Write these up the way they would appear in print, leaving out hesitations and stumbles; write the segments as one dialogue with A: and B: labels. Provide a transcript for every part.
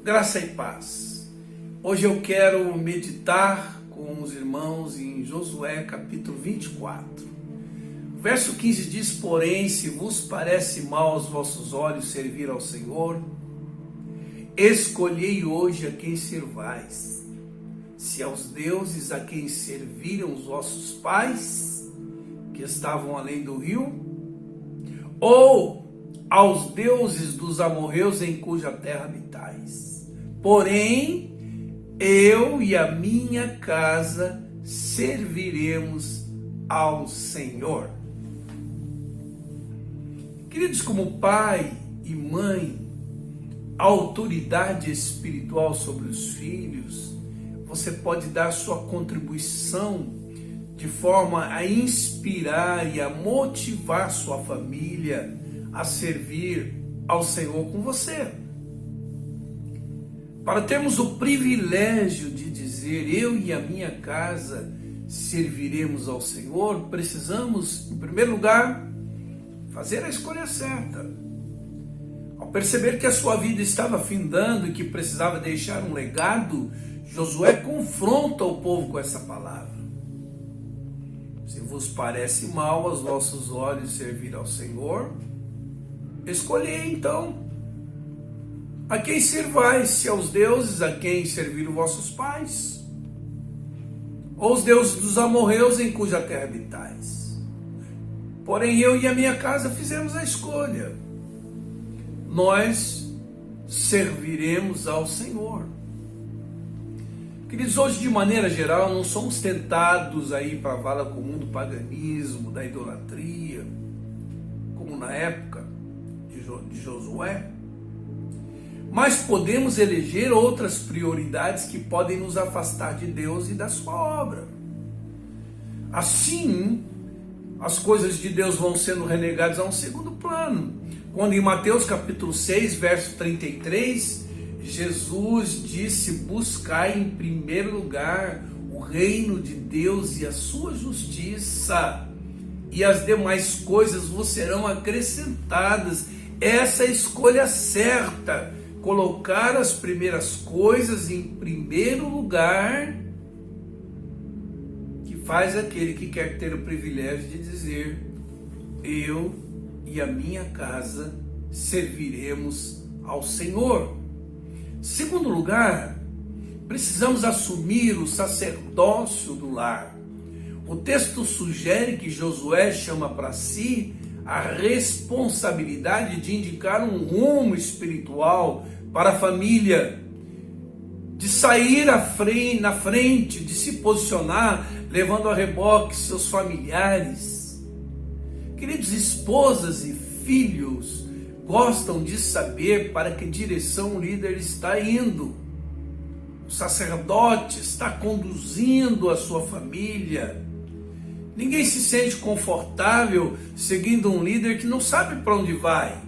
A: Graça e paz. Hoje eu quero meditar com os irmãos em Josué capítulo 24. O verso 15 diz: porém, se vos parece mal aos vossos olhos servir ao Senhor, escolhei hoje a quem servais, se aos deuses a quem serviram os vossos pais, que estavam além do rio, ou aos deuses dos amorreus em cuja terra habitais. Porém, eu e a minha casa serviremos ao Senhor. Queridos, como pai e mãe, autoridade espiritual sobre os filhos, você pode dar sua contribuição de forma a inspirar e a motivar sua família a servir ao Senhor com você. Para termos o privilégio de dizer eu e a minha casa serviremos ao Senhor, precisamos, em primeiro lugar, fazer a escolha certa. Ao perceber que a sua vida estava findando e que precisava deixar um legado, Josué confronta o povo com essa palavra. Se vos parece mal aos vossos olhos servir ao Senhor, escolhei então a quem servais, se aos deuses a quem serviram vossos pais, ou os deuses dos amorreus em cuja terra habitais. Porém eu e a minha casa fizemos a escolha. Nós serviremos ao Senhor. Queridos, hoje de maneira geral não somos tentados aí para a vala comum do paganismo, da idolatria, como na época de Josué, mas podemos eleger outras prioridades que podem nos afastar de Deus e da sua obra. Assim, as coisas de Deus vão sendo relegadas a um segundo plano. Quando em Mateus capítulo 6, verso 33, Jesus disse: buscai em primeiro lugar o reino de Deus e a sua justiça, e as demais coisas vos serão acrescentadas. Essa é a escolha certa, colocar as primeiras coisas em primeiro lugar, que faz aquele que quer ter o privilégio de dizer: eu e a minha casa serviremos ao Senhor. Segundo lugar, precisamos assumir o sacerdócio do lar. O texto sugere que Josué chama para si a responsabilidade de indicar um rumo espiritual para a família, de sair na frente, de se posicionar, levando a reboque seus familiares. Queridos, esposas e filhos gostam de saber para que direção o líder está indo. O sacerdote está conduzindo a sua família. Ninguém se sente confortável seguindo um líder que não sabe para onde vai.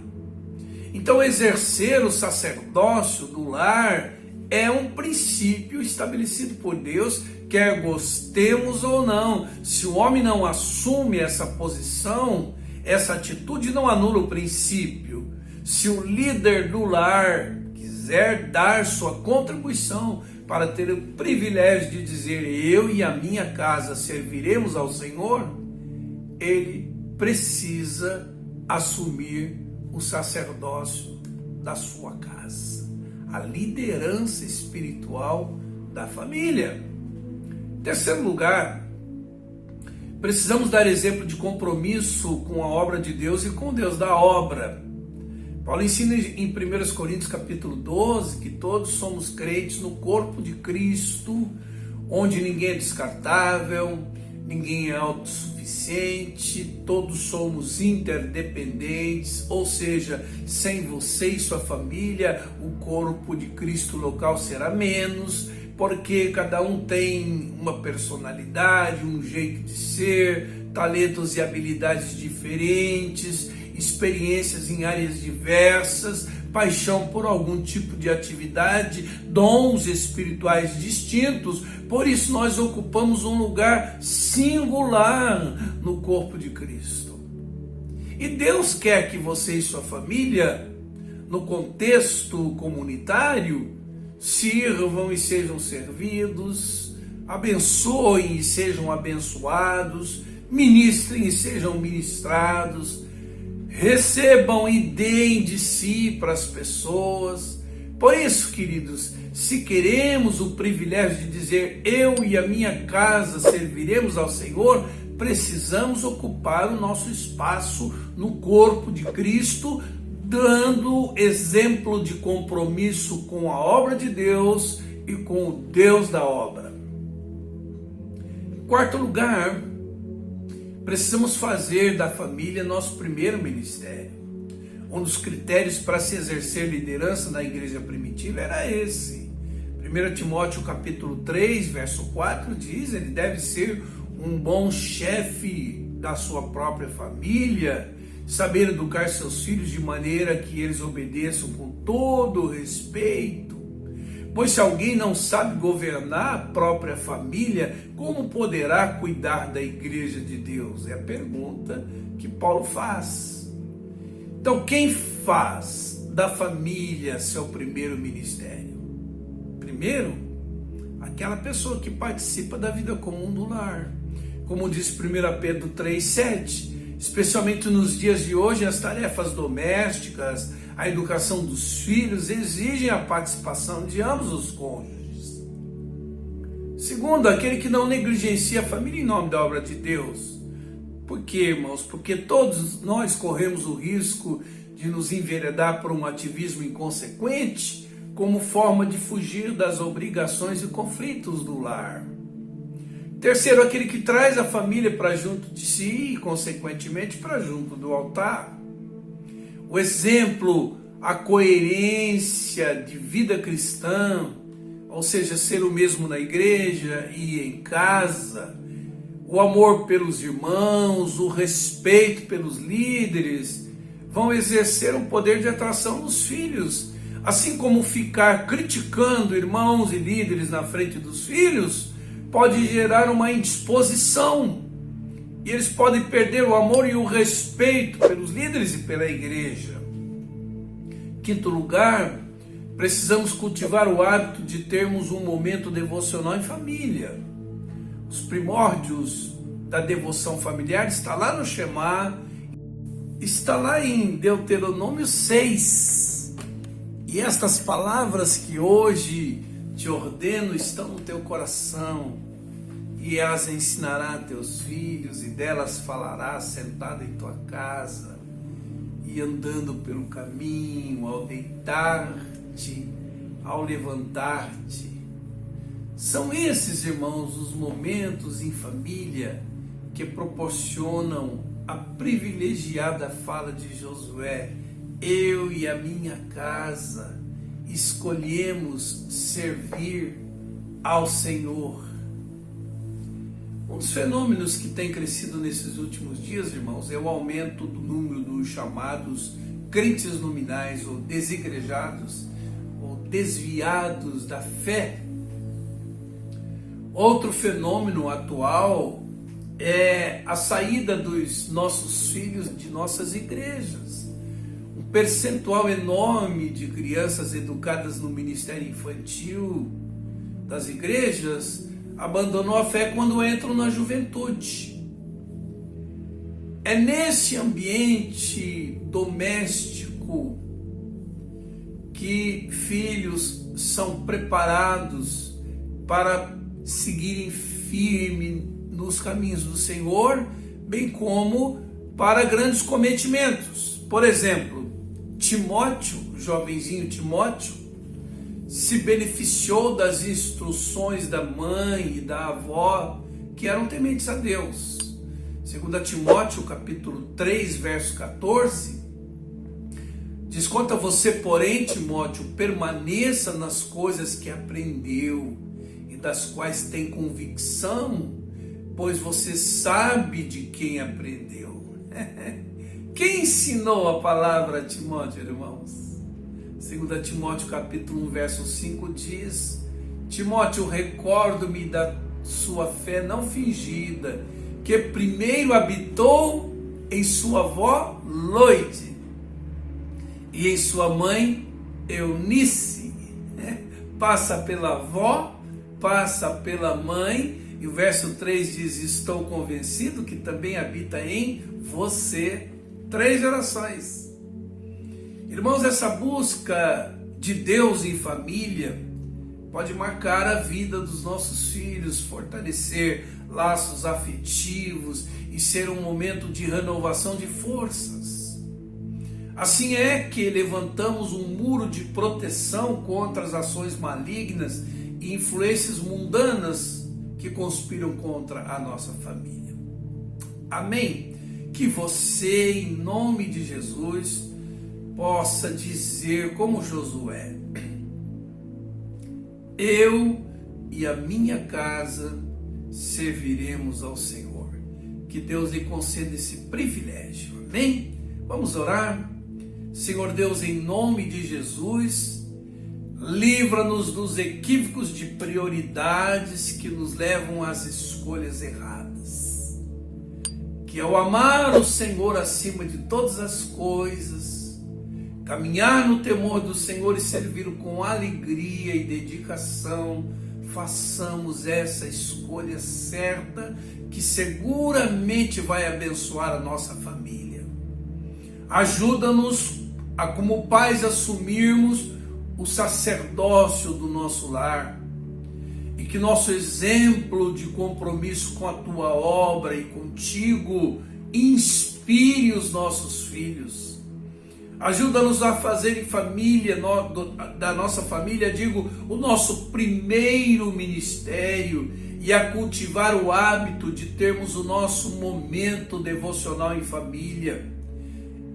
A: Então, exercer o sacerdócio do lar é um princípio estabelecido por Deus, quer gostemos ou não. Se o homem não assume essa posição, essa atitude não anula o princípio. Se o líder do lar quiser dar sua contribuição para ter o privilégio de dizer eu e a minha casa serviremos ao Senhor, ele precisa assumir o sacerdócio da sua casa, a liderança espiritual da família. Em terceiro lugar, precisamos dar exemplo de compromisso com a obra de Deus e com Deus da obra. Paulo ensina em 1 Coríntios capítulo 12 que todos somos crentes no corpo de Cristo, onde ninguém é descartável, ninguém é autossuficiente, todos somos interdependentes, ou seja, sem você e sua família, o corpo de Cristo local será menos, porque cada um tem uma personalidade, um jeito de ser, talentos e habilidades diferentes, experiências em áreas diversas, paixão por algum tipo de atividade, dons espirituais distintos. Por isso nós ocupamos um lugar singular no corpo de Cristo. E Deus quer que você e sua família, no contexto comunitário, sirvam e sejam servidos, abençoem e sejam abençoados, ministrem e sejam ministrados, recebam e deem de si para as pessoas. Por isso, queridos, se queremos o privilégio de dizer eu e a minha casa serviremos ao Senhor, precisamos ocupar o nosso espaço no corpo de Cristo, dando exemplo de compromisso com a obra de Deus e com o Deus da obra. Em quarto lugar, precisamos fazer da família nosso primeiro ministério. Um dos critérios para se exercer liderança na igreja primitiva era esse. 1 Timóteo capítulo 3, verso 4 diz, ele deve ser um bom chefe da sua própria família, saber educar seus filhos de maneira que eles obedeçam com todo respeito. Pois se alguém não sabe governar a própria família, como poderá cuidar da igreja de Deus? É a pergunta que Paulo faz. Então, quem faz da família seu primeiro ministério? Primeiro, aquela pessoa que participa da vida comum do lar. Como diz 1 Pedro 3,7, especialmente nos dias de hoje, as tarefas domésticas, a educação dos filhos exigem a participação de ambos os cônjuges. Segundo, aquele que não negligencia a família em nome da obra de Deus. Por quê, irmãos? Porque todos nós corremos o risco de nos enveredar por um ativismo inconsequente, como forma de fugir das obrigações e conflitos do lar. Terceiro, aquele que traz a família para junto de si e, consequentemente, para junto do altar. O exemplo, a coerência de vida cristã, ou seja, ser o mesmo na igreja e em casa, o amor pelos irmãos, o respeito pelos líderes, vão exercer um poder de atração nos filhos. Assim como ficar criticando irmãos e líderes na frente dos filhos pode gerar uma indisposição. E eles podem perder o amor e o respeito pelos líderes e pela igreja. Quinto lugar, precisamos cultivar o hábito de termos um momento devocional em família. Os primórdios da devoção familiar está lá no Shema, está lá em Deuteronômio 6. E estas palavras que hoje te ordeno estão no teu coração, e elas ensinarás a teus filhos, e delas falarás sentado em tua casa, e andando pelo caminho, ao deitar-te, ao levantar-te. São esses, irmãos, os momentos em família que proporcionam a privilegiada fala de Josué: eu e a minha casa escolhemos servir ao Senhor. Um dos fenômenos que tem crescido nesses últimos dias, irmãos, é o aumento do número dos chamados crentes nominais, ou desigrejados, ou desviados da fé. Outro fenômeno atual é a saída dos nossos filhos de nossas igrejas. Um percentual enorme de crianças educadas no ministério infantil das igrejas abandonou a fé quando entram na juventude. É nesse ambiente doméstico que filhos são preparados para seguirem firme nos caminhos do Senhor, bem como para grandes cometimentos. Por exemplo, Timóteo, o jovenzinho Timóteo, se beneficiou das instruções da mãe e da avó, que eram tementes a Deus. 2 Timóteo, capítulo 3, verso 14, diz: quanto a você, porém, Timóteo, permaneça nas coisas que aprendeu e das quais tem convicção, pois você sabe de quem aprendeu. Quem ensinou a palavra a Timóteo, irmãos? 2 Timóteo capítulo 1, verso 5 diz: Timóteo, recordo-me da sua fé não fingida, que primeiro habitou em sua avó Loide e em sua mãe Eunice. passa pela avó, passa pela mãe, e o verso 3 diz: estou convencido que também habita em você. 3 gerações. Irmãos, essa busca de Deus em família pode marcar a vida dos nossos filhos, fortalecer laços afetivos e ser um momento de renovação de forças. Assim é que levantamos um muro de proteção contra as ações malignas e influências mundanas que conspiram contra a nossa família. Amém? Que você, em nome de Jesus, possa dizer como Josué: eu e a minha casa serviremos ao Senhor. Que Deus lhe conceda esse privilégio. Amém? Vamos orar. Senhor Deus, em nome de Jesus, livra-nos dos equívocos de prioridades que nos levam às escolhas erradas. Que ao amar o Senhor acima de todas as coisas, caminhar no temor do Senhor e servi-lo com alegria e dedicação, façamos essa escolha certa que seguramente vai abençoar a nossa família. Ajuda-nos a, como pais, assumirmos o sacerdócio do nosso lar e que nosso exemplo de compromisso com a tua obra e contigo inspire os nossos filhos. Ajuda-nos a fazer em família, da nossa família, o nosso primeiro ministério e a cultivar o hábito de termos o nosso momento devocional em família.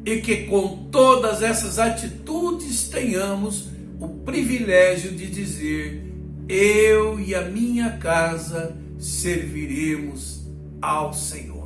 A: E que com todas essas atitudes tenhamos o privilégio de dizer: eu e a minha casa serviremos ao Senhor.